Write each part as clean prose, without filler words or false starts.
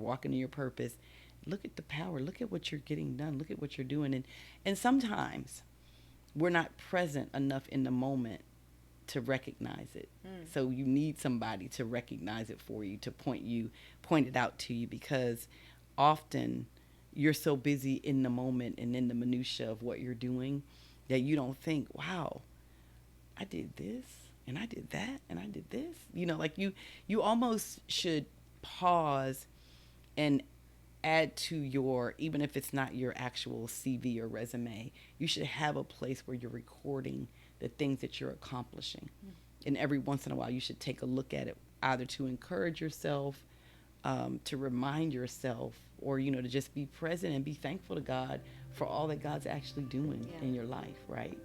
walking in your purpose, look at the power. Look at what you're getting done. Look at what you're doing. And sometimes we're not present enough in the moment to recognize it. So you need somebody to recognize it for you, to point it out to you, because often you're so busy in the moment and in the minutia of what you're doing that you don't think, wow, I did this and I did that and I did this. Like you almost should pause and add to your, even if it's not your actual CV or resume, you should have a place where you're recording the things that you're accomplishing. And every once in a while, you should take a look at it, either to encourage yourself, to remind yourself, or, to just be present and be thankful to God for all that God's actually doing in your life, right?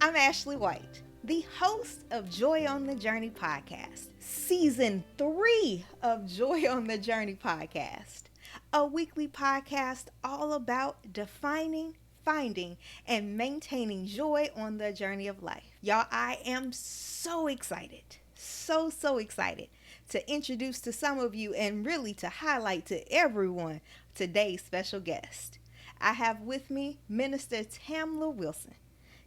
I'm Ashley White, the host of Joy on the Journey podcast, season 3 of Joy on the Journey podcast, a weekly podcast all about defining, finding, and maintaining joy on the journey of life. Y'all, I am so excited, so excited to introduce to some of you and really to highlight to everyone today's special guest. I have with me Minister Tamla Wilson.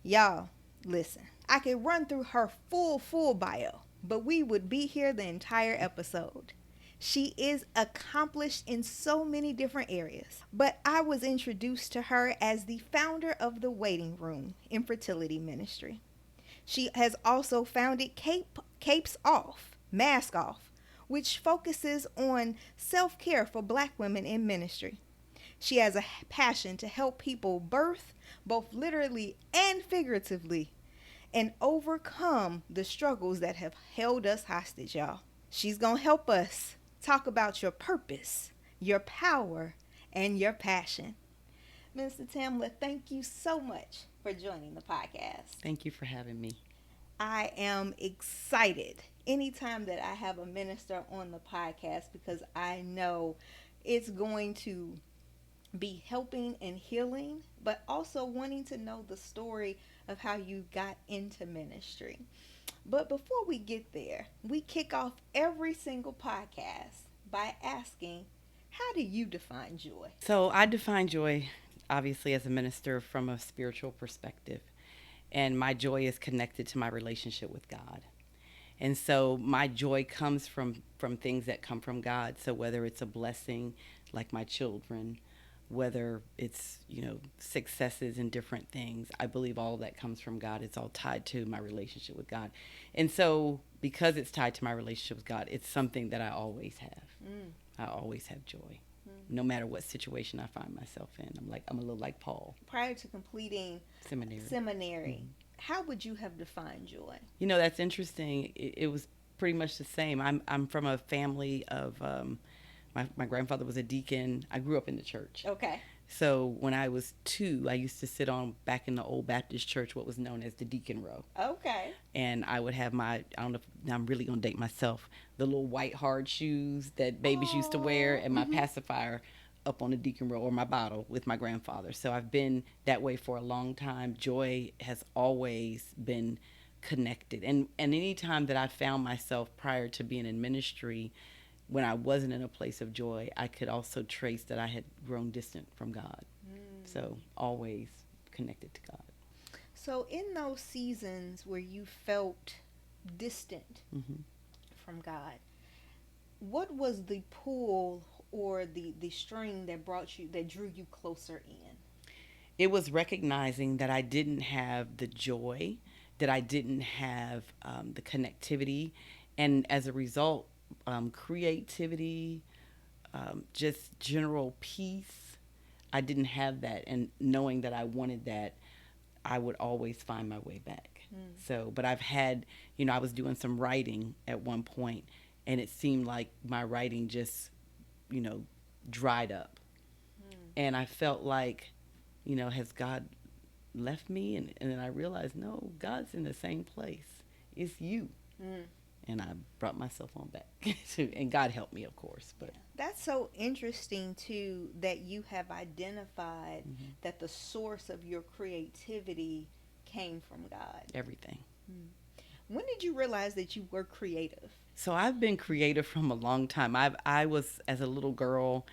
Y'all, listen, I could run through her full bio, but we would be here the entire episode. She is accomplished in so many different areas, but I was introduced to her as the founder of the Waiting Room Infertility Ministry. She has also founded Capes Off, Mask Off, which focuses on self-care for Black women in ministry. She has a passion to help people birth, both literally and figuratively, and overcome the struggles that have held us hostage, y'all. She's going to help us talk about your purpose, your power, and your passion. Minister Tamla, thank you so much for joining the podcast. Thank you for having me. I am excited anytime that I have a minister on the podcast, because I know it's going to be helping and healing, but also wanting to know the story of how you got into ministry. But before we get there, we kick off every single podcast by asking, how do you define joy? So I define joy, obviously, as a minister from a spiritual perspective. And my joy is connected to my relationship with God. And so my joy comes from things that come from God. So whether it's a blessing like my children, whether it's, successes in different things, I believe all of that comes from God. It's all tied to my relationship with God. And so because it's tied to my relationship with God, it's something that I always have. I always have joy, no matter what situation I find myself in. I'm a little like Paul. Prior to completing seminary, how would you have defined joy? That's interesting. It was pretty much the same. I'm from a family of my grandfather was a deacon. I grew up in the church. Okay. So when I was 2, I used to sit on back in the old Baptist church, what was known as the deacon row. Okay. And I would have I don't know if I'm really going to date myself, the little white hard shoes that babies used to wear, and my pacifier up on the deacon row, or my bottle with my grandfather. So I've been that way for a long time. Joy has always been connected. And any time that I found myself prior to being in ministry, when I wasn't in a place of joy, I could also trace that I had grown distant from God. So always connected to God. So in those seasons where you felt distant from God, what was the pull or the string that drew you closer in? It was recognizing that I didn't have the joy, that I didn't have the connectivity, and as a result, creativity, just general peace. I didn't have that, and knowing that I wanted that, I would always find my way back. So, but I've had, I was doing some writing at one point, and it seemed like my writing just, dried up. And I felt like, has God left me? And then I realized, no, God's in the same place. It's you. And I brought myself on back. And God helped me, of course. But that's so interesting, too, that you have identified that the source of your creativity came from God. Everything. When did you realize that you were creative? So I've been creative from a long time. I was, as a little girl,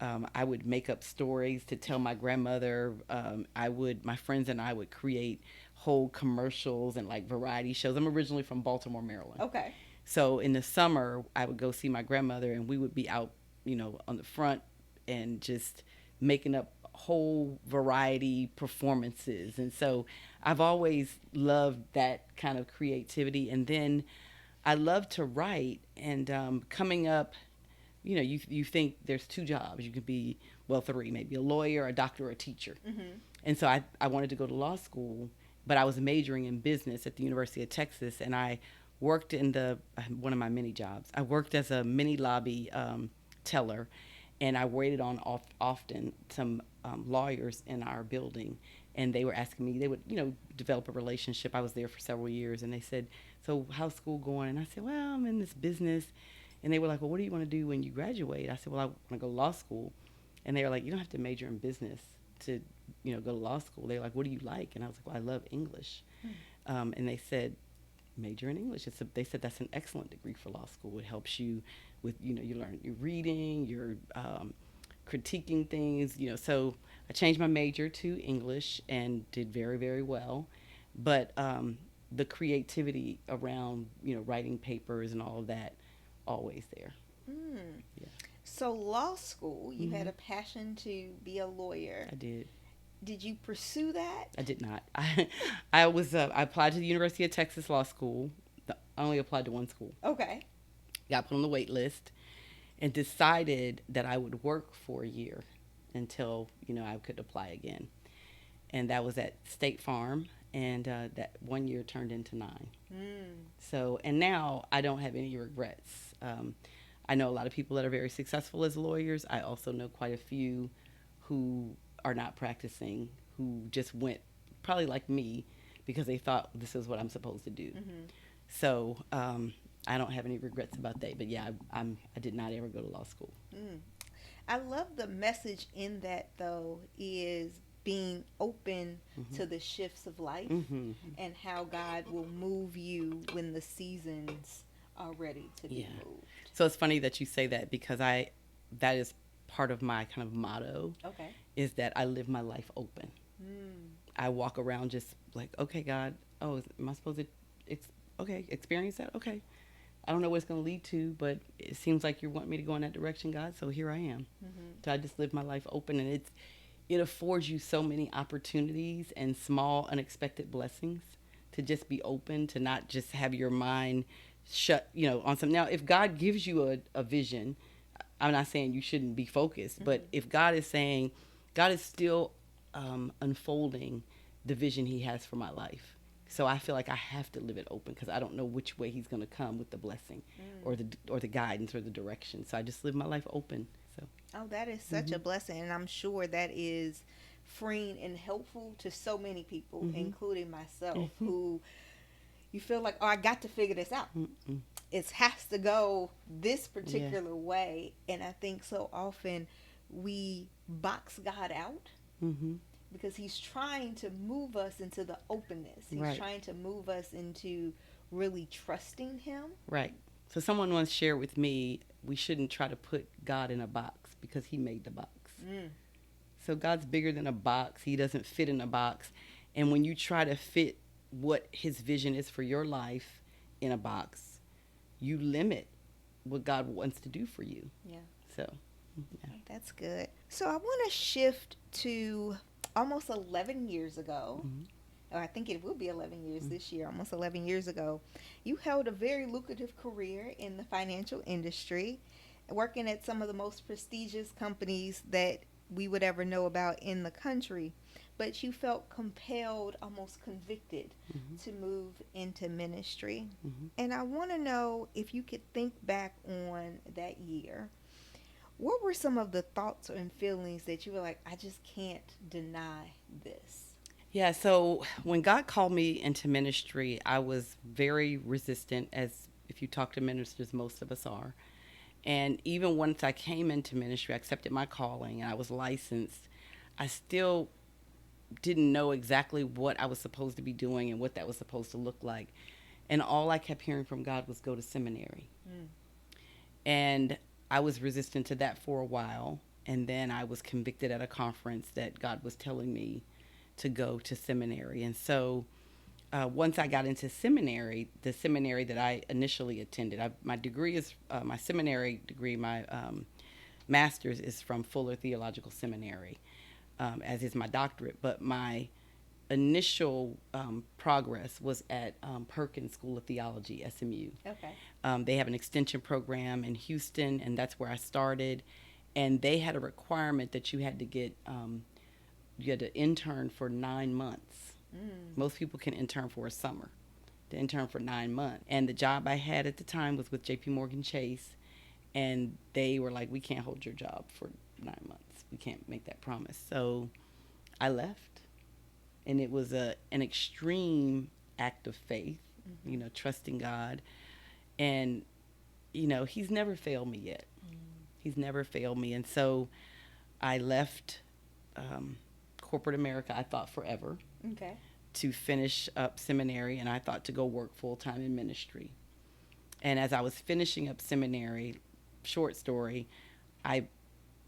I would make up stories to tell my grandmother. My friends and I would create whole commercials and like variety shows. I'm originally from Baltimore, Maryland. Okay. So in the summer, I would go see my grandmother, and we would be out, on the front and just making up whole variety performances. And so I've always loved that kind of creativity. And then I love to write. And coming up, you think there's two jobs. You could be, well, three, maybe a lawyer, a doctor, or a teacher. Mm-hmm. And so I wanted to go to law school, but I was majoring in business at the University of Texas, and I worked in one of my many jobs. I worked as a mini lobby teller, and I waited on often some lawyers in our building, and they were asking me, they would, develop a relationship. I was there for several years, and they said, so how's school going? And I said, well, I'm in this business. And they were like, well, what do you want to do when you graduate? I said, well, I want to go to law school. And they were like, you don't have to major in business to, go to law school. They were like, what do you like? And I was like, well, I love English. And they said, major in English. They said that's an excellent degree for law school. It helps you with, you learn your reading, your critiquing things, So I changed my major to English and did very, very well. But the creativity around, writing papers and all of that, always there. Yeah. So law school, you had a passion to be a lawyer. I did. Did you pursue that? I did not. I applied to the University of Texas Law School. I only applied to one school. Okay. Got put on the wait list and decided that I would work for a year until, I could apply again. And that was at State Farm. And that 1 year turned into 9. So, and now I don't have any regrets. I know a lot of people that are very successful as lawyers. I also know quite a few who are not practicing, who just went, probably like me, because they thought this is what I'm supposed to do. Mm-hmm. So I don't have any regrets about that. But yeah, I did not ever go to law school. I love the message in that, though, is being open to the shifts of life and how God will move you when the seasons are ready to be moved. So it's funny that you say that, because that is part of my kind of motto. Okay. Is that I live my life open. I walk around just like, okay, God, am I supposed to experience that? Okay. I don't know what it's going to lead to, but it seems like you want me to go in that direction, God, so here I am. So I just live my life open, and it affords you so many opportunities and small unexpected blessings to just be open, to not just have your mind shut, on something. Now, if God gives you a vision, I'm not saying you shouldn't be focused, but if God is saying, God is still unfolding the vision he has for my life. So I feel like I have to live it open, because I don't know which way he's going to come with the blessing or the guidance or the direction. So I just live my life open. So. Oh, that is such a blessing, and I'm sure that is freeing and helpful to so many people, including myself, who you feel like, I got to figure this out. It has to go this particular way, and I think so often we box God out because he's trying to move us into the openness. He's trying to move us into really trusting him. Right. So someone once shared with me, we shouldn't try to put God in a box, because he made the box. So God's bigger than a box. He doesn't fit in a box. And when you try to fit what his vision is for your life in a box, you limit what God wants to do for you. Yeah. So, yeah. That's good. So I want to shift to almost 11 years ago. I think it will be 11 years this year, almost 11 years ago. You held a very lucrative career in the financial industry, working at some of the most prestigious companies that we would ever know about in the country. But you felt compelled, almost convicted, to move into ministry. And I want to know if you could think back on that year. What were some of the thoughts and feelings that you were like, I just can't deny this? Yeah, so when God called me into ministry, I was very resistant, as if you talk to ministers, most of us are. And even once I came into ministry, I accepted my calling, and I was licensed, I still didn't know exactly what I was supposed to be doing and what that was supposed to look like. And all I kept hearing from God was go to seminary. And I was resistant to that for a while. And then I was convicted at a conference that God was telling me to go to seminary. And so once I got into seminary, the seminary that I initially attended, my degree is, my seminary degree, my master's is from Fuller Theological Seminary, as is my doctorate. But my initial progress was at Perkins School of Theology, SMU. Okay. They have an extension program in Houston, and that's where I started. And they had a requirement that you had to get, you had to intern for 9 months. Most people can intern for a summer. To intern for 9 months. And the job I had at the time was with JP Morgan Chase. And they were like, we can't hold your job for 9 months. We can't make that promise. So I left. And it was an extreme act of faith, trusting God. And, he's never failed me yet. He's never failed me. And so I left corporate America, I thought forever, to finish up seminary. And I thought to go work full-time in ministry. And as I was finishing up seminary, short story, I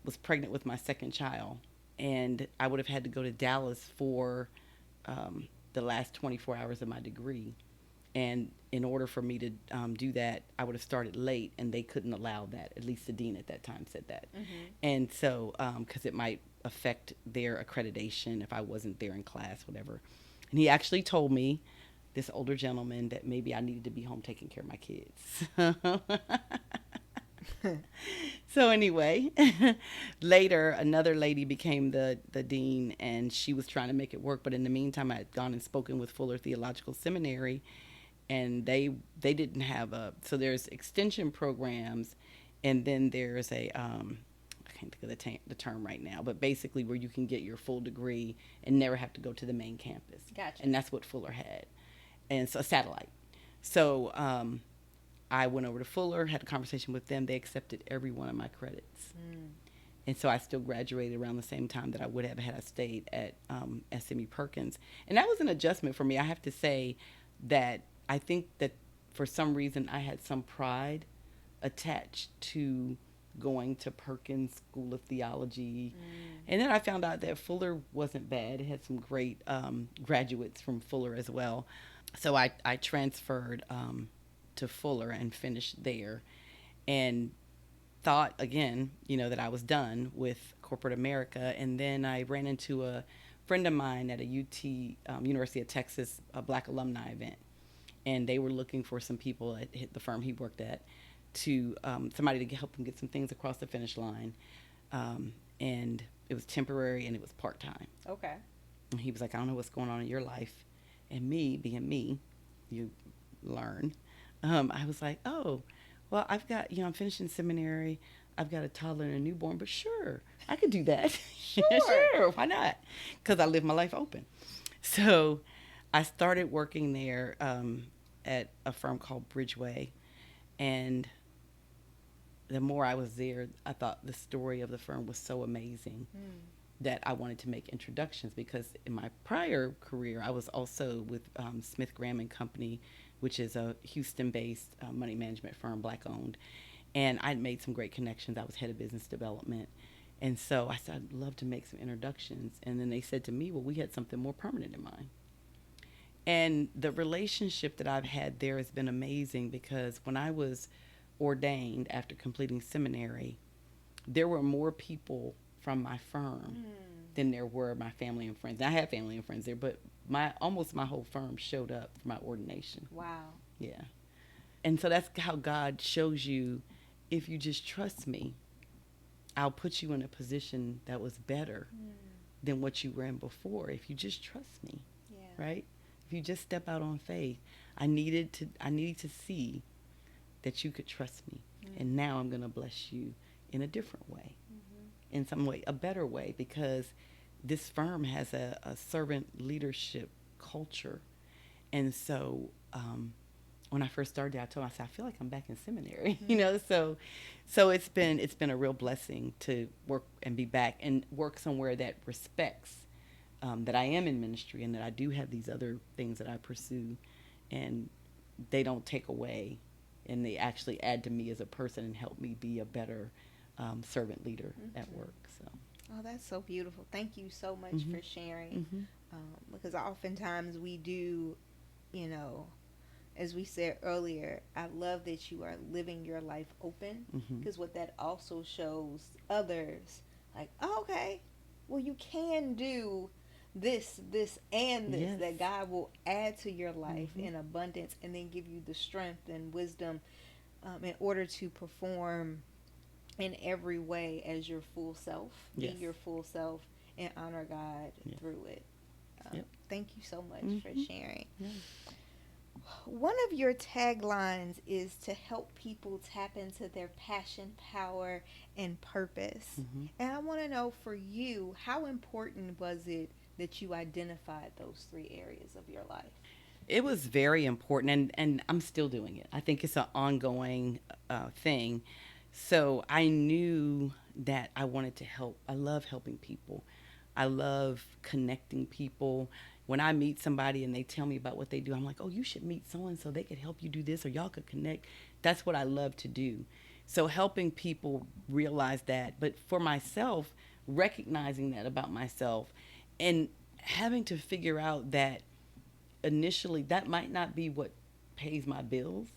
was pregnant with my second child. And I would have had to go to Dallas for the last 24 hours of my degree. And in order for me to do that, I would have started late, and they couldn't allow that. At least the dean at that time said that. And so, because it might affect their accreditation if I wasn't there in class, whatever. And he actually told me, this older gentleman, that maybe I needed to be home taking care of my kids. So anyway, later, another lady became the dean, and she was trying to make it work. But in the meantime, I had gone and spoken with Fuller Theological Seminary, and they didn't have so there's extension programs, and then there's a, I can't think of the term right now, but basically where you can get your full degree and never have to go to the main campus. Gotcha. And that's what Fuller had. And so a satellite. So I went over to Fuller, had a conversation with them. They accepted every one of my credits. And so I still graduated around the same time that I would have had I stayed at SMU Perkins. And that was an adjustment for me. I have to say that I think that for some reason I had some pride attached to going to Perkins School of Theology. And then I found out that Fuller wasn't bad. It had some great graduates from Fuller as well. So I transferred to Fuller and finished there, and thought again, that I was done with corporate America. And then I ran into a friend of mine at a University of Texas, a Black alumni event, and they were looking for some people at the firm he worked at to somebody to help them get some things across the finish line, and it was temporary and it was part-time. Okay. And he was like, I don't know what's going on in your life. And me, being me, you learn. I was like, oh, well, I've got, I'm finishing seminary. I've got a toddler and a newborn, but sure, I could do that. Sure, why not? Because I live my life open. So I started working there at a firm called Bridgeway. And the more I was there, I thought the story of the firm was so amazing that I wanted to make introductions, because in my prior career, I was also with Smith Graham and Company, which is a Houston-based money management firm, Black-owned. And I'd made some great connections. I was head of business development. And so I said, I'd love to make some introductions. And then they said to me, well, we had something more permanent in mind. And the relationship that I've had there has been amazing, because when I was ordained after completing seminary, there were more people from my firm than there were my family and friends. And I had family and friends there, but almost my whole firm showed up for my ordination. Wow. Yeah. And so that's how God shows you, if you just trust me, I'll put you in a position that was better than what you were in before. If you just trust me, right? If you just step out on faith, I needed to see that you could trust me. And now I'm going to bless you in a different way, in some way, a better way, because this firm has a servant leadership culture. And so when I first started there, I told myself, I feel like I'm back in seminary, so it's been a real blessing to work and be back and work somewhere that respects that I am in ministry and that I do have these other things that I pursue, and they don't take away, and they actually add to me as a person and help me be a better servant leader at work. So. Oh, that's so beautiful. Thank you so much Mm-hmm. for sharing. Mm-hmm. Because oftentimes we do, you know, as we said earlier, I love that you are living your life open, because what that also shows others, like, oh, okay, well, you can do this, and this, Yes. that God will add to your life in abundance, and then give you the strength and wisdom in order to perform in every way as your full self, be your full self, and honor God through it. Thank you so much for sharing. One of your taglines is to help people tap into their passion, power, and purpose. And I want to know, for you, how important was it that you identified those three areas of your life? It was very important, and I'm still doing it. I think it's an ongoing thing. So I knew that I wanted to help. I love helping people. I love connecting people. When I meet somebody and they tell me about what they do, I'm like, oh, you should meet so-and-so. They could help you do this, or y'all could connect. That's what I love to do. So helping people realize that. But for myself, recognizing that about myself and having to figure out that initially that might not be what pays my bills,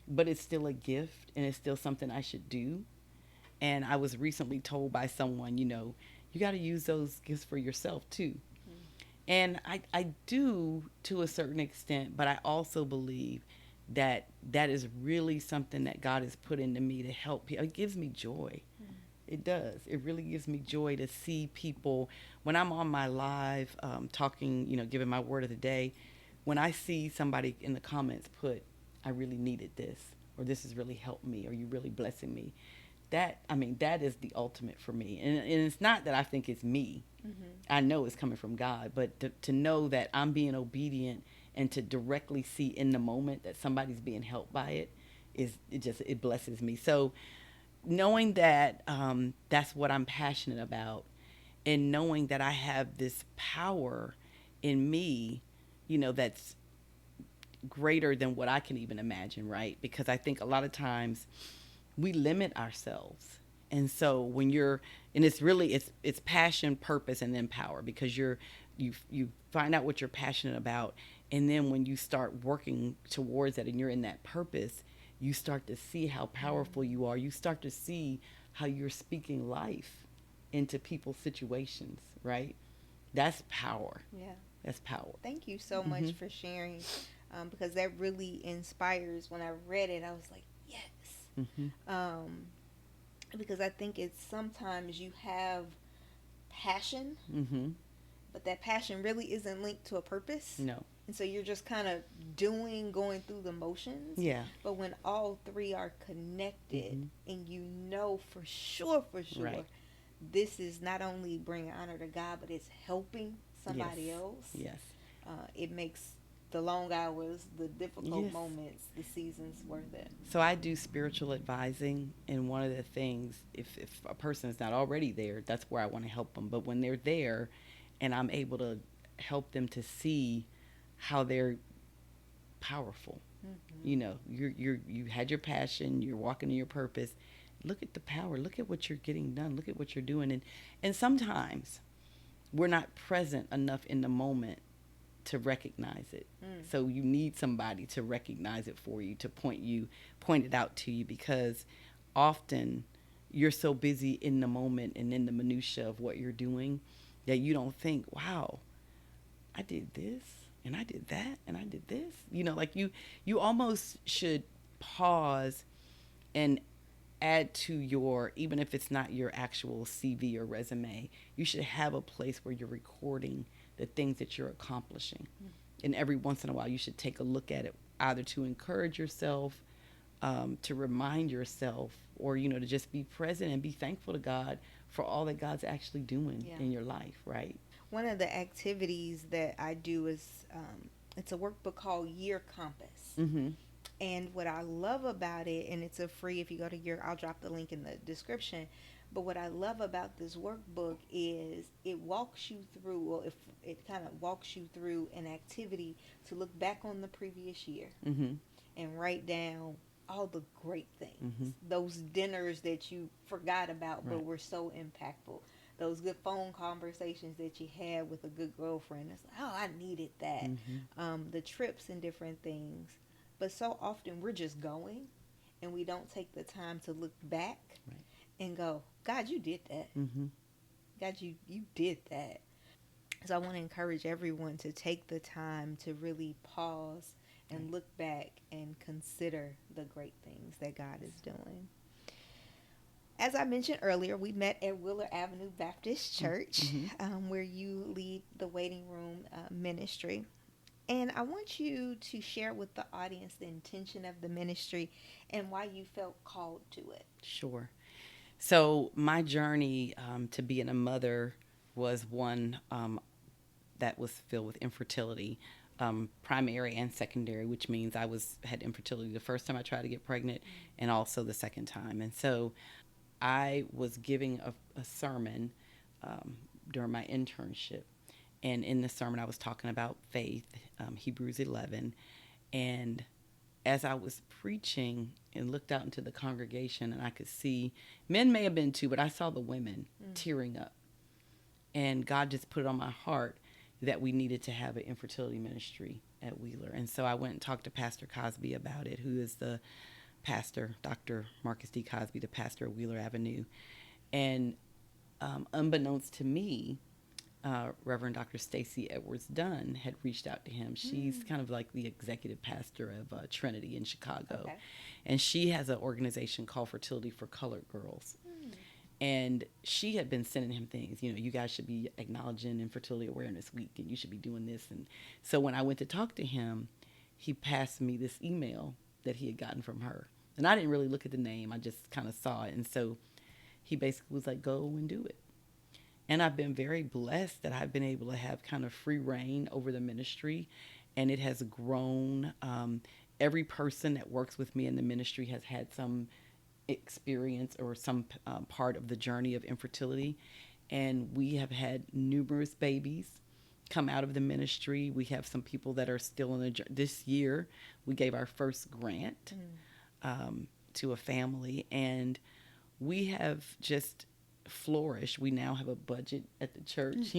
but it's still a gift and it's still something I should do. And I was recently told by someone, you got to use those gifts for yourself too. And I do to a certain extent, but I also believe that that is really something that God has put into me to help people. It gives me joy. It does. It really gives me joy to see people when I'm on my live talking, giving my word of the day. When I see somebody in the comments put, I really needed this, or this has really helped me, or you really blessing me. That is the ultimate for me. And it's not that I think it's me. I know it's coming from God, but to know that I'm being obedient and to directly see in the moment that somebody's being helped by it blesses me. So knowing that that's what I'm passionate about, and knowing that I have this power in me, that's greater than what I can even imagine, right? Because I think a lot of times we limit ourselves. And so when it's passion, purpose, and then power, because you find out what you're passionate about, and then when you start working towards that and you're in that purpose, you start to see how powerful you are. You start to see how you're speaking life into people's situations, right? That's power. Yeah. That's power. Thank you so much for sharing, because that really inspires. When I read it, I was like, yes. Because I think it's sometimes you have passion, but that passion really isn't linked to a purpose. No. And so you're just kind of going through the motions. Yeah. But when all three are connected, and for sure, right, this is not only bringing honor to God, but it's helping somebody else. Yes. It makes the long hours, the difficult moments, the seasons worth it. So I do spiritual advising, and one of the things, if a person is not already there, that's where I want to help them. But when they're there, and I'm able to help them to see how they're powerful, you had your passion, you're walking in your purpose. Look at the power. Look at what you're getting done. Look at what you're doing, and sometimes we're not present enough in the moment to recognize it. So you need somebody to recognize it for you, to point it out to you, because often you're so busy in the moment and in the minutia of what you're doing that you don't think, wow, I did this and I did that and I did this. Like you almost should pause and add to your, even if it's not your actual CV or resume, you should have a place where you're recording the things that you're accomplishing. And every once in a while, you should take a look at it, either to encourage yourself, to remind yourself, or, to just be present and be thankful to God for all that God's actually doing in your life, right? One of the activities that I do is, it's a workbook called Year Compass. And what I love about it, and it's a free, if you go to your, I'll drop the link in the description. But what I love about this workbook is it walks you through, or if it kind of walks you through an activity to look back on the previous year Mm-hmm. and write down all the great things. Mm-hmm. Those dinners that you forgot about but Right. were so impactful. Those good phone conversations that you had with a good girlfriend. It's like, oh, I needed that. Mm-hmm. The trips and different things. But so often we're just going and we don't take the time to look back Right. and go, God, you did that. Mm-hmm. God, you did that. So I want to encourage everyone to take the time to really pause and Right. look back and consider the great things that God is doing. As I mentioned earlier, we met at Wheeler Avenue Baptist Church, Mm-hmm. where you lead the waiting room ministry. And I want you to share with the audience the intention of the ministry and why you felt called to it. Sure. So my journey to being a mother was one that was filled with infertility, primary and secondary, which means I had infertility the first time I tried to get pregnant, and also the second time. And so I was giving a sermon during my internship, and in the sermon I was talking about faith, Hebrews 11, and as I was preaching and looked out into the congregation, and I could see men may have been too, but I saw the women tearing up. And God just put it on my heart that we needed to have an infertility ministry at Wheeler. And so I went and talked to Pastor Cosby about it, who is the pastor, Dr. Marcus D. Cosby, the pastor of Wheeler Avenue. And unbeknownst to me, Reverend Dr. Stacy Edwards Dunn had reached out to him. She's kind of like the executive pastor of Trinity in Chicago. Okay. And she has an organization called Fertility for Colored Girls. And she had been sending him things, you guys should be acknowledging Infertility Awareness Week, and you should be doing this. And so when I went to talk to him, he passed me this email that he had gotten from her. And I didn't really look at the name. I just kind of saw it. And so he basically was like, go and do it. And I've been very blessed that I've been able to have kind of free reign over the ministry, and it has grown. Every person that works with me in the ministry has had some experience or some part of the journey of infertility, and we have had numerous babies come out of the ministry. We have some people that are still in the this year we gave our first grant to a family, and we have just flourished. We now have a budget at the church.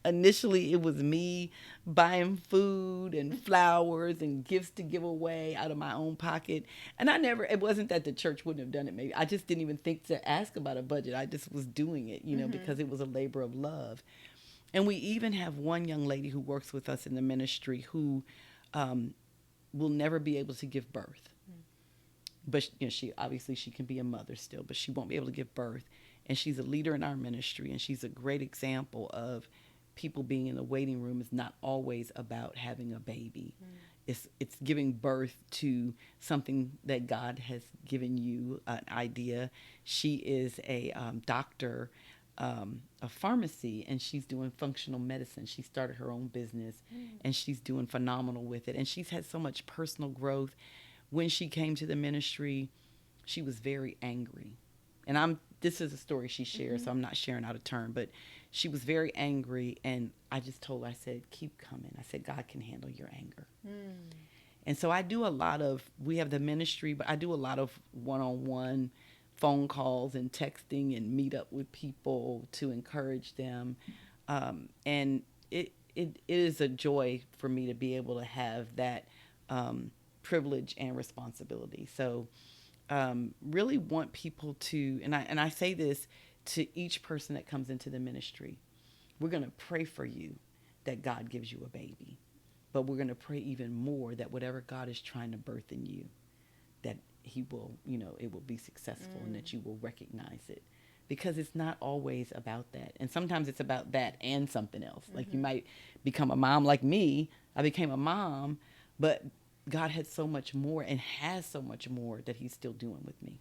Initially it was me buying food and flowers and gifts to give away out of my own pocket, and it wasn't that the church wouldn't have done it. Maybe I just didn't even think to ask about a budget. I just was doing it, because it was a labor of love. And we even have one young lady who works with us in the ministry who will never be able to give birth. But she can be a mother still, but she won't be able to give birth. And she's a leader in our ministry, and she's a great example of people being in the waiting room is not always about having a baby. It's giving birth to something that God has given you an idea. She is a doctor of pharmacy, and she's doing functional medicine. She started her own business, and she's doing phenomenal with it. And she's had so much personal growth. When she came to the ministry, she was very angry. And this is a story she shares, so I'm not sharing out of turn, but she was very angry, and I just told her, I said, keep coming. I said, God can handle your anger. And so we have the ministry, but I do a lot of one-on-one phone calls and texting and meet up with people to encourage them. And it is a joy for me to be able to have that privilege and responsibility. So really want people to, and I say this to each person that comes into the ministry, we're going to pray for you that God gives you a baby, but we're going to pray even more that whatever God is trying to birth in you, that he will, it will be successful and that you will recognize it, because it's not always about that. And sometimes it's about that and something else. Like you might become a mom like me. I became a mom, but God had so much more and has so much more that he's still doing with me.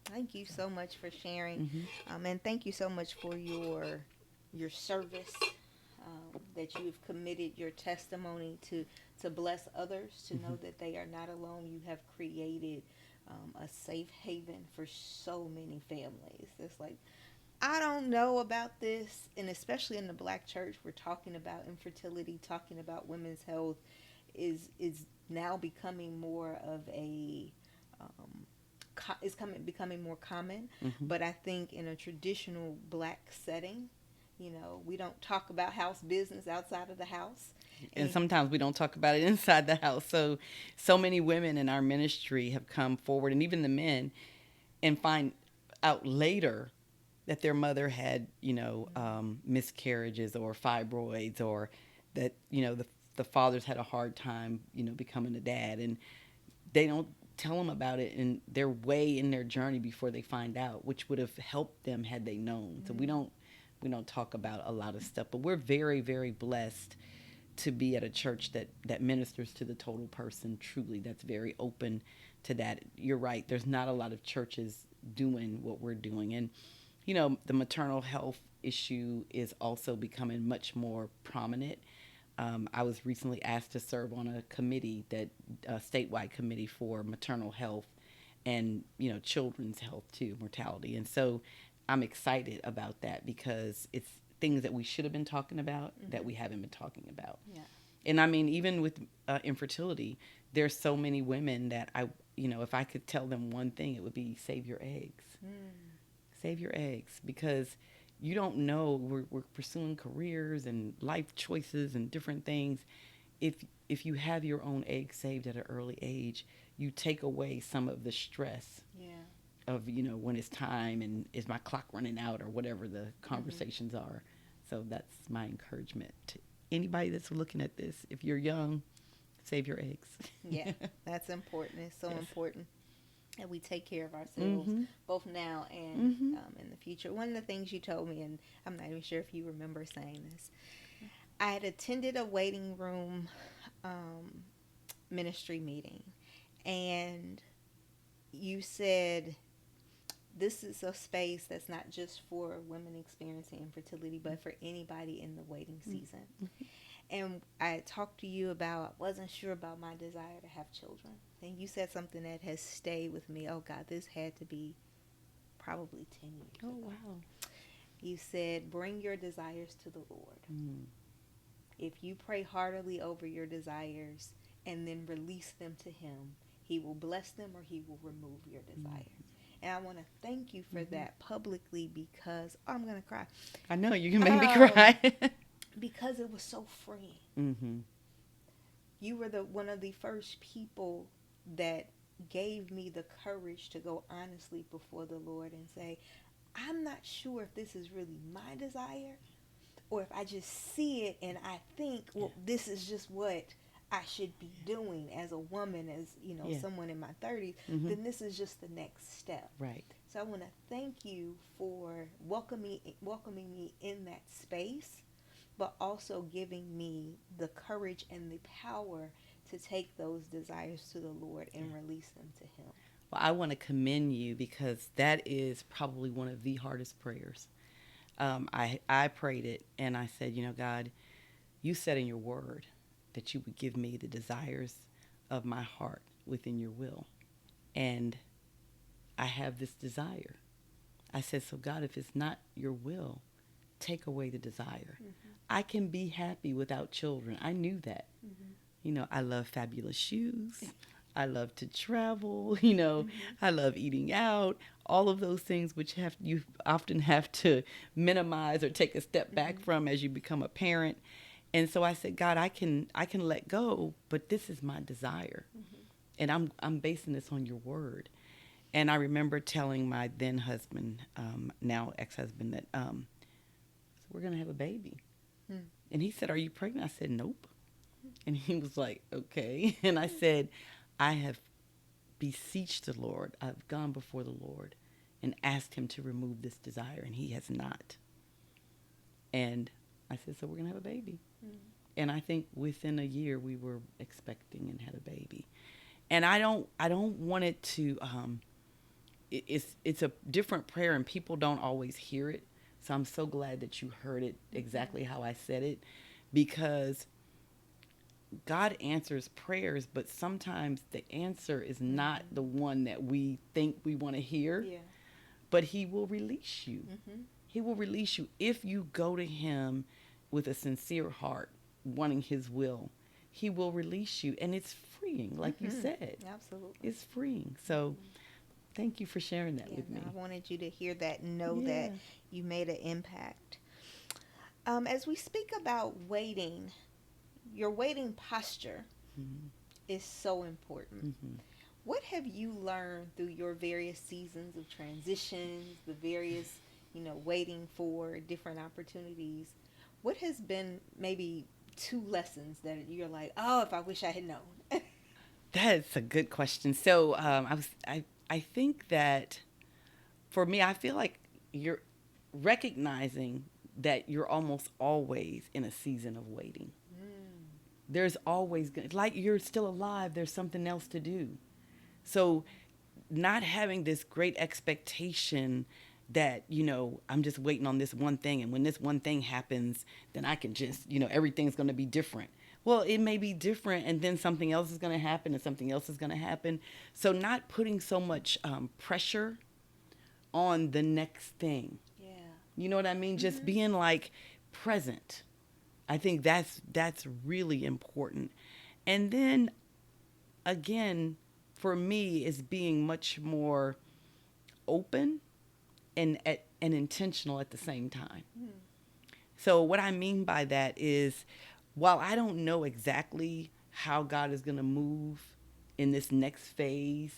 Thank you so much for sharing. And thank you so much for your service that you've committed your testimony to bless others, to know that they are not alone. You have created a safe haven for so many families. It's like, I don't know about this, and especially in the Black church, we're talking about infertility, talking about women's health is now becoming more of a becoming more common. But I think in a traditional Black setting, we don't talk about house business outside of the house. And sometimes we don't talk about it inside the house. So many women in our ministry have come forward, and even the men, and find out later that their mother had, miscarriages or fibroids, or that, the fathers had a hard time, becoming a dad. And they don't tell them about it, and they're way in their journey before they find out, which would have helped them had they known. So we don't talk about a lot of stuff, but we're very, very blessed to be at a church that ministers to the total person, truly, that's very open to that. You're right. There's not a lot of churches doing what we're doing. And, the maternal health issue is also becoming much more prominent. I was recently asked to serve on a committee, a statewide committee for maternal health and, children's health too, mortality. And so I'm excited about that because it's things that we should have been talking about that we haven't been talking about. Yeah. And I mean, even with infertility, there's so many women that if I could tell them one thing, it would be save your eggs. Save your eggs, because you don't know, we're pursuing careers and life choices and different things. If you have your own eggs saved at an early age, you take away some of the stress of, when it's time and is my clock running out or whatever the conversations are. So that's my encouragement to anybody that's looking at this. If you're young, save your eggs. Yeah, that's important. It's so important that we take care of ourselves, both now and in the future. One of the things you told me, and I'm not even sure if you remember saying this, I had attended a waiting room ministry meeting, and you said this is a space that's not just for women experiencing infertility, but for anybody in the waiting season. And I talked to you about, I wasn't sure about my desire to have children. And you said something that has stayed with me. Oh, God, this had to be probably 10 years ago. Oh, wow. You said, bring your desires to the Lord. If you pray heartily over your desires and then release them to Him, He will bless them or He will remove your desires. And I want to thank you for that publicly because, I'm going to cry. I know, you can make me cry. Because it was so freeing. You were one of the first people that gave me the courage to go honestly before the Lord and say, I'm not sure if this is really my desire or if I just see it and I think, well, this is just what I should be doing as a woman, as someone in my 30s, then this is just the next step. Right. So I want to thank you for welcoming me in that space, but also giving me the courage and the power to take those desires to the Lord and release them to Him. Well, I want to commend you because that is probably one of the hardest prayers. I prayed it and I said, God, you said in your word that you would give me the desires of my heart within your will. And I have this desire. I said, so God, if it's not your will, take away the desire. I can be happy without children. I knew that. I love fabulous shoes. I love to travel. I love eating out. All of those things which you often have to minimize or take a step back from as you become a parent. And so I said, God, I can let go, but this is my desire. And I'm basing this on your word. And I remember telling my then husband, now ex-husband, that so we're going to have a baby. And he said, are you pregnant? I said, nope. And he was like, okay. And I said, I have beseeched the Lord. I've gone before the Lord and asked Him to remove this desire, and He has not. And I said, so we're going to have a baby. And I think within a year we were expecting and had a baby. And I don't want it to, it's a different prayer and people don't always hear it, So I'm so glad that you heard it exactly how I said it, because God answers prayers, but sometimes the answer is not the one that we think we want to hear. Yeah. But he will release you. He will release you if you go to him with a sincere heart, wanting his will. He will release you, and it's freeing, like you said. Absolutely. It's freeing. So thank you for sharing that with me. I wanted you to hear that and know that you made an impact. As we speak about waiting, your waiting posture is so important. What have you learned through your various seasons of transitions, the various, waiting for different opportunities? What has been maybe 2 lessons that you're like, oh, if I wish I had known? That's a good question. So I think that for me, I feel like you're recognizing that you're almost always in a season of waiting. There's always, like you're still alive, there's something else to do. So not having this great expectation that, I'm just waiting on this one thing, and when this one thing happens, then I can just, everything's going to be different. Well, it may be different, and then something else is going to happen, and something else is going to happen. So not putting so much pressure on the next thing. Yeah. You know what I mean? Just being like present. I think that's really important. And then again, for me, is being much more open and intentional at the same time. So what I mean by that is, while I don't know exactly how God is going to move in this next phase,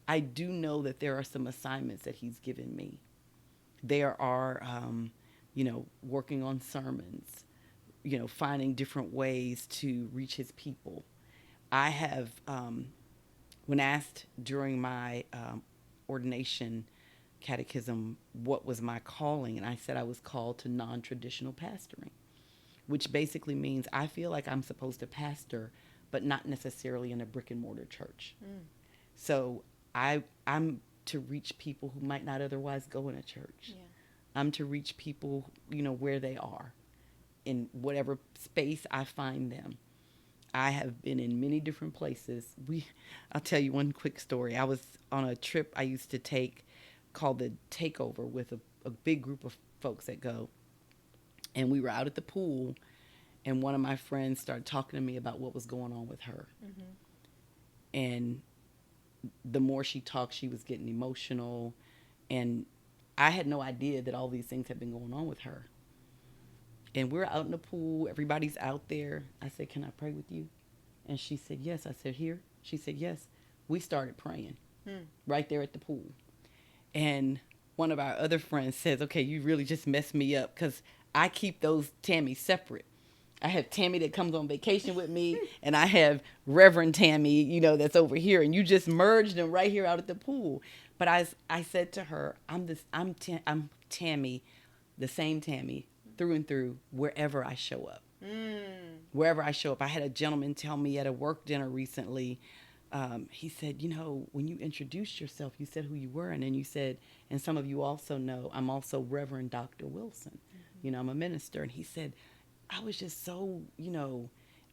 I do know that there are some assignments that he's given me. There are, working on sermons, finding different ways to reach his people. I have, when asked during my ordination catechism what was my calling, and I said I was called to non-traditional pastoring, which basically means I feel like I'm supposed to pastor, but not necessarily in a brick and mortar church. So I'm to reach people who might not otherwise go in a church. Yeah. I'm to reach people, where they are, in whatever space I find them. I have been in many different places. I'll tell you one quick story. I was on a trip I used to take called the Takeover with a big group of folks that go. And we were out at the pool, and one of my friends started talking to me about what was going on with her. And the more she talked, she was getting emotional. And I had no idea that all these things had been going on with her. And we're out in the pool. Everybody's out there. I said, can I pray with you? And she said, yes. I said, here? She said, yes. We started praying right there at the pool. And one of our other friends says, okay, you really just messed me up, because I keep those Tammys separate. I have Tammy that comes on vacation with me, and I have Reverend Tammy, that's over here. And you just merged them right here out at the pool. But I said to her, I'm Tammy, the same Tammy, through and through, wherever I show up. Wherever I show up. I had a gentleman tell me at a work dinner recently, he said, when you introduced yourself, you said who you were, and then you said, and some of you also know, I'm also Reverend Dr. Wilson. I'm a minister. And he said, I was just so,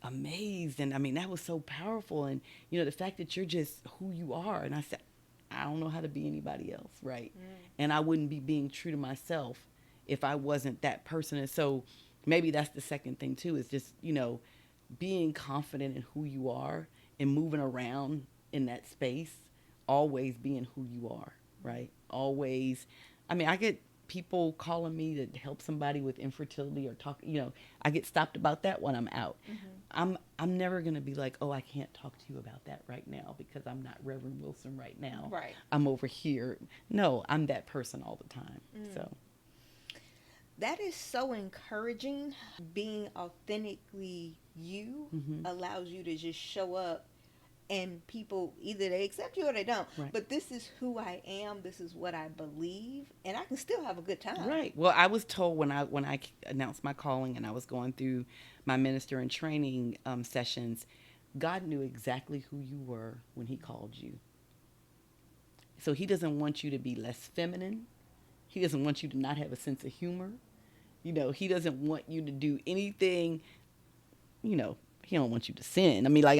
amazed. And I mean, that was so powerful. And, the fact that you're just who you are. And I said, I don't know how to be anybody else, right? And I wouldn't be being true to myself if I wasn't that person. And so maybe that's the second thing too, is just, being confident in who you are and moving around in that space, always being who you are, right? Always. I mean, I get people calling me to help somebody with infertility or talk, I get stopped about that when I'm out. I'm never going to be like, oh, I can't talk to you about that right now because I'm not Reverend Wilson right now. Right. I'm over here. No, I'm that person all the time. So that is so encouraging. Being authentically you allows you to just show up, and people, either they accept you or they don't. Right. But this is who I am. This is what I believe, and I can still have a good time. Right. Well, I was told when I announced my calling and I was going through my minister and training sessions, God knew exactly who you were when he called you. So he doesn't want you to be less feminine. He doesn't want you to not have a sense of humor. He doesn't want you to do anything, he don't want you to sin. I mean, like,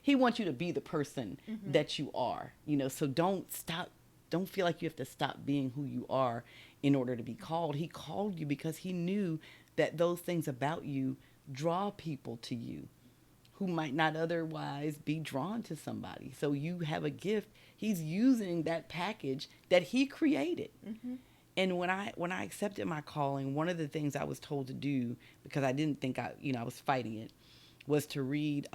he wants you to be the person that you are, so don't feel like you have to stop being who you are in order to be called. He called you because he knew that those things about you draw people to you who might not otherwise be drawn to somebody. So you have a gift. He's using that package that he created. And when I accepted my calling, one of the things I was told to do, because I didn't think I was fighting it, was to read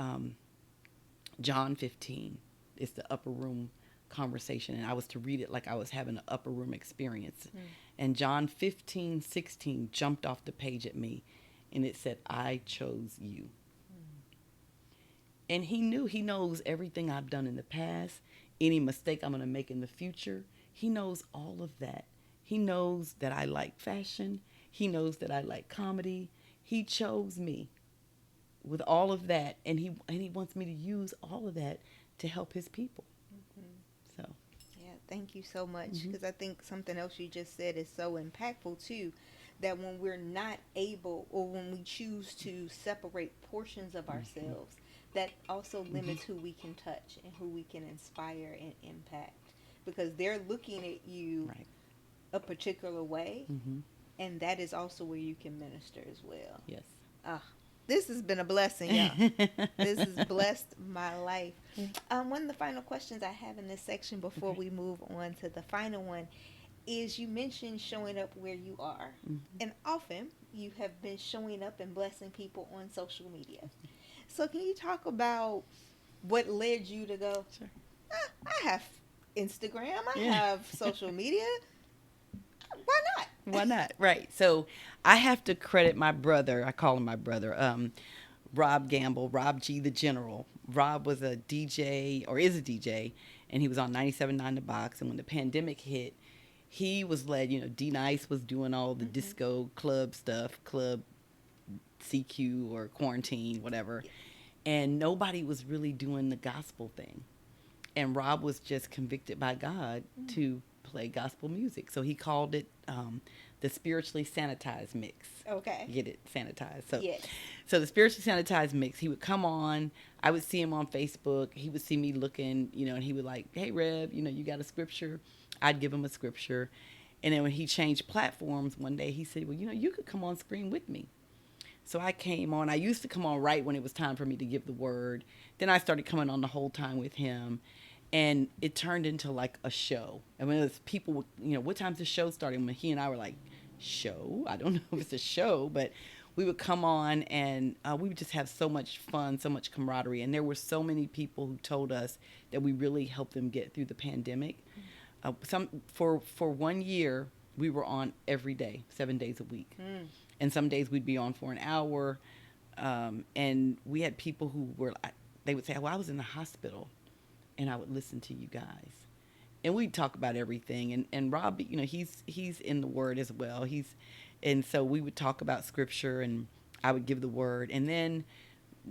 John 15. It's the upper room conversation, and I was to read it like I was having an upper room experience. And John 15:16 jumped off the page at me, and it said, "I chose you." And he knows everything I've done in the past, any mistake I'm going to make in the future. He knows all of that. He knows that I like fashion. He knows that I like comedy. He chose me with all of that, and he wants me to use all of that to help his people. So, yeah, thank you so much, because I think something else you just said is so impactful too, that when we're not able, or when we choose to separate portions of ourselves, that also limits who we can touch and who we can inspire and impact, because they're looking at you a particular way, and that is also where you can minister as well. Yes. This has been a blessing, y'all. This has blessed my life. One of the final questions I have in this section before we move on to the final one is, you mentioned showing up where you are, and often you have been showing up and blessing people on social media. So can you talk about what led you to go, Sure. I have Instagram, I have social media, why not? Why not? Right. So I have to credit my brother. I call him my brother, Rob Gamble, Rob G, the General. Rob was a DJ, or is a DJ, and he was on 97.9 The Box. And when the pandemic hit, he was led, D-Nice was doing all the disco club stuff, club CQ or quarantine, whatever. And nobody was really doing the gospel thing. And Rob was just convicted by God to play gospel music. So he called it the spiritually sanitized mix. Okay. Get it? Sanitized. So, Yes. So the spiritually sanitized mix, he would come on. I would see him on Facebook. He would see me looking, and he would like, "Hey, Rev, you got a scripture?" I'd give him a scripture. And then when he changed platforms one day, he said, "Well, you could come on screen with me." So I came on. I used to come on right when it was time for me to give the word. Then I started coming on the whole time with him. And it turned into like a show. I mean, it was people, what time's the show starting? When he and I were like, show? I don't know if it's a show, but we would come on and we would just have so much fun, so much camaraderie. And there were so many people who told us that we really helped them get through the pandemic. For 1 year, we were on every day, 7 days a week. And some days we'd be on for an hour. And we had people who they would say, "Well, I was in the hospital, and I would listen to you guys." And we'd talk about everything. And Rob, he's in the Word as well. And so we would talk about Scripture, and I would give the Word. And then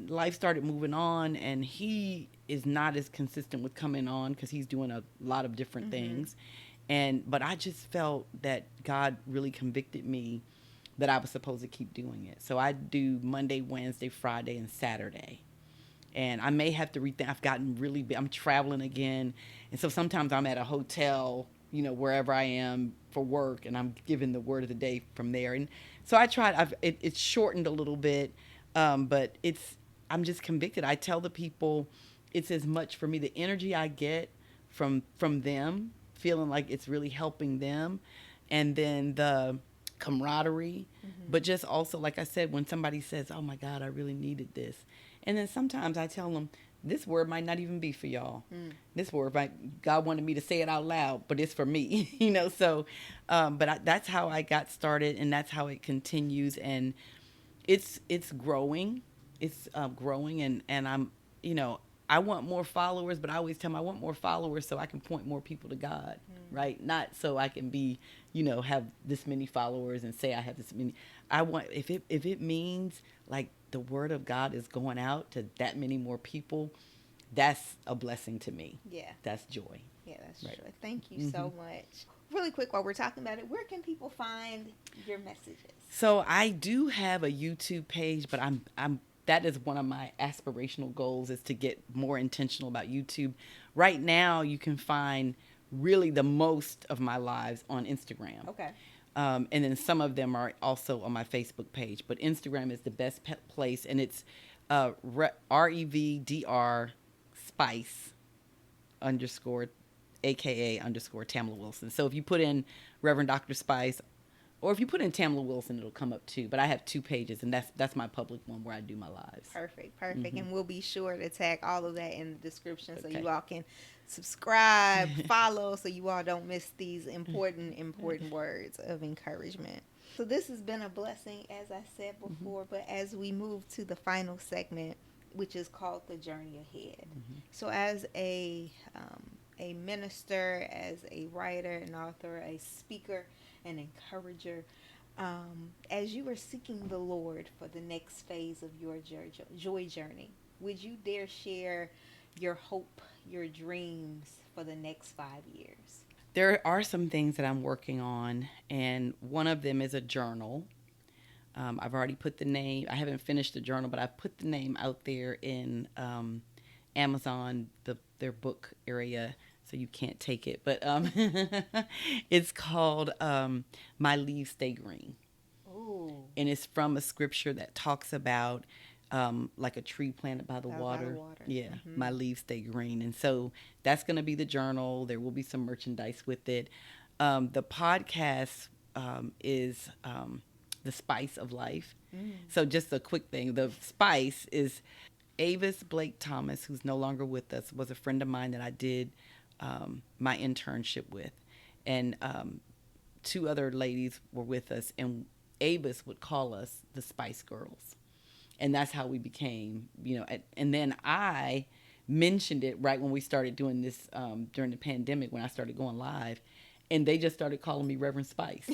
life started moving on, and he is not as consistent with coming on because he's doing a lot of different things. But I just felt that God really convicted me that I was supposed to keep doing it. So I do Monday, Wednesday, Friday, and Saturday. And I may have to rethink. I've gotten really big. I'm traveling again. And so sometimes I'm at a hotel, wherever I am for work, and I'm giving the word of the day from there. And so I tried. It's shortened a little bit, but I'm just convicted. I tell the people it's as much for me, the energy I get from them, feeling like it's really helping them, and then the camaraderie, but just also, like I said, when somebody says, "Oh my God, I really needed this." And then sometimes I tell them, this word might not even be for y'all. This word, God wanted me to say it out loud, but it's for me, So, that's how I got started, and that's how it continues. And it's growing. It's growing, and I'm, I want more followers, but I always tell them I want more followers so I can point more people to God, right? Not so I can be, have this many followers and say I have this many. I want, if it means like the word of God is going out to that many more people, that's a blessing to me. Yeah. That's joy. Yeah, that's Right. true. Thank you so much. Really quick, while we're talking about it, where can people find your messages? So I do have a YouTube page, but I'm that is one of my aspirational goals, is to get more intentional about YouTube. Right now, you can find really the most of my lives on Instagram. Okay. And then some of them are also on my Facebook page. But Instagram is the best place, and it's REVDR Spice underscore AKA underscore Tamla Wilson. So if you put in Reverend Dr. Spice, or if you put in Tamla Wilson, it'll come up too. But I have 2 pages, and that's my public one where I do my lives. Perfect. And we'll be sure to tag all of that in the description so Okay. you all can subscribe, follow, so you all don't miss these important words of encouragement. So this has been a blessing, as I said before, but as we move to the final segment, which is called The Journey Ahead. So as a minister, as a writer, an author, a speaker, an encourager, as you are seeking the Lord for the next phase of your joy journey, would you dare share your hope, your dreams for the next 5 years? There are some things that I'm working on, and one of them is a journal. I've already put the name. I haven't finished the journal, but I've put the name out there in Amazon, their book area, so you can't take it. But it's called My Leaves Stay Green. Ooh. And it's from a scripture that talks about like a tree planted by the water. Yeah, my leaves stay green. And so that's going to be the journal. There will be some merchandise with it. The podcast is The Spice of Life. So just a quick thing. The spice is Avis Blake Thomas, who's no longer with us, was a friend of mine that I did my internship with. And 2 other ladies were with us, and Avis would call us the Spice Girls. And that's how we became, and then I mentioned it right when we started doing this during the pandemic, when I started going live, and they just started calling me Reverend Spice.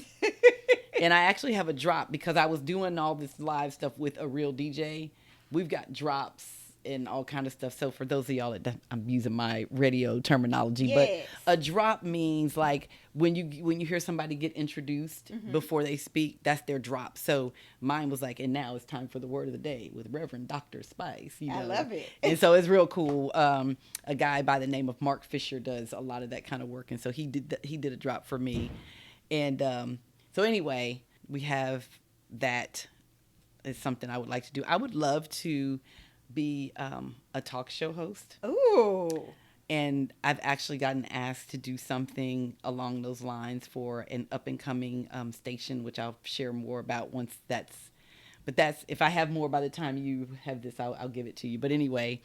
And I actually have a drop because I was doing all this live stuff with a real DJ. We've got drops and all kind of stuff. So for those of y'all that I'm using my radio terminology, yes. But a drop means like when you hear somebody get introduced before they speak, that's their drop. So mine was like, and now it's time for the word of the day with Reverend Dr. Spice. I love it. And so it's real cool. A guy by the name of Mark Fisher does a lot of that kind of work, and so he did a drop for me. And so anyway, we have that is something I would like to do. I would love to be a talk show host. Ooh. And I've actually gotten asked to do something along those lines for an up-and-coming station, which I'll share more about once that's if I have more by the time you have this, I'll give it to you. But anyway,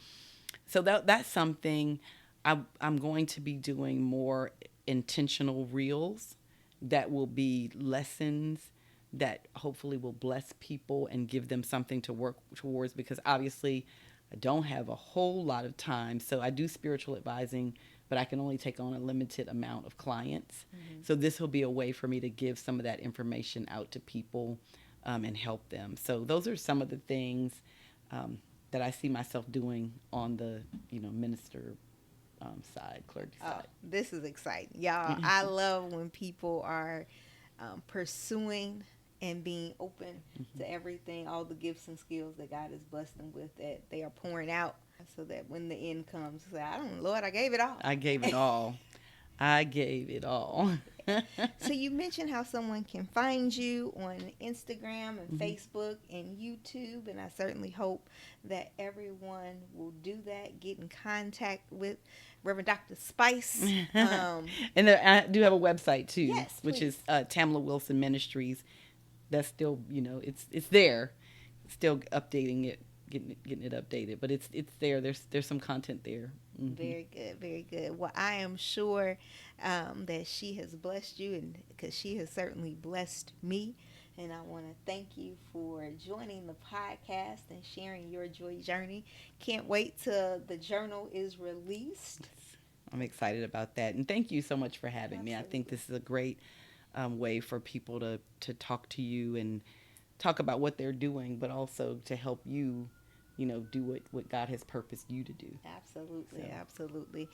so that's something. I'm going to be doing more intentional reels that will be lessons that hopefully will bless people and give them something to work towards, because obviously I don't have a whole lot of time. So I do spiritual advising, but I can only take on a limited amount of clients. So this will be a way for me to give some of that information out to people and help them. So those are some of the things that I see myself doing on the minister side, clergy side. This is exciting. Y'all, I love when people are pursuing and being open to everything, all the gifts and skills that God has blessed them with, that they are pouring out, so that when the end comes, say, Lord, I gave it all. I gave it all. I gave it all. So you mentioned how someone can find you on Instagram and Facebook and YouTube, and I certainly hope that everyone will do that, get in contact with Reverend Dr. Spice. And I do have a website too, yes, which is Tamla Wilson Ministries. That's still, it's there, still updating it, getting it updated, but it's there. There's some content there. Very good, very good. Well, I am sure that she has blessed you, and because she has certainly blessed me. And I want to thank you for joining the podcast and sharing your joy journey. Can't wait till the journal is released. I'm excited about that. And thank you so much for having me. I think this is a great way for people to talk to you and talk about what they're doing, but also to help you, do what God has purposed you to do. Absolutely, absolutely.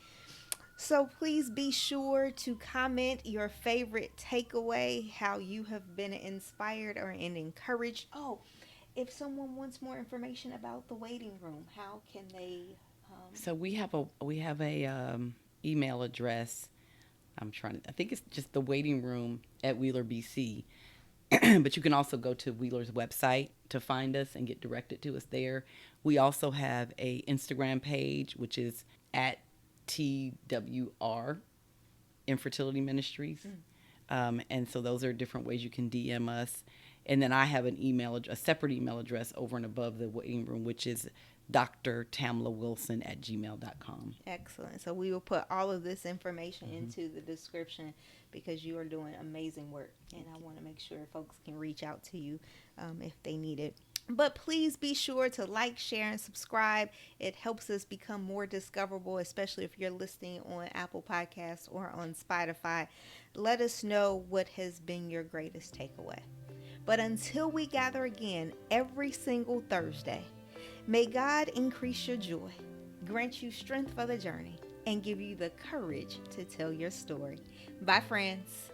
So please be sure to comment your favorite takeaway, how you have been inspired or and encouraged. Oh, if someone wants more information about the waiting room, how can they? So we have a email address. I think it's just the waiting room at Wheeler, BC. But you can also go to Wheeler's website to find us and get directed to us there. We also have a Instagram page, which is at TWR Infertility Ministries. And so those are different ways you can DM us. And then I have a separate email address over and above the waiting room, which is drtamlawilson@gmail.com. Excellent. So we will put all of this information into the description because you are doing amazing work. And I want to make sure folks can reach out to you if they need it. But please be sure to like, share, and subscribe. It helps us become more discoverable, especially if you're listening on Apple Podcasts or on Spotify. Let us know what has been your greatest takeaway. But until we gather again every single Thursday, may God increase your joy, grant you strength for the journey, and give you the courage to tell your story. Bye, friends.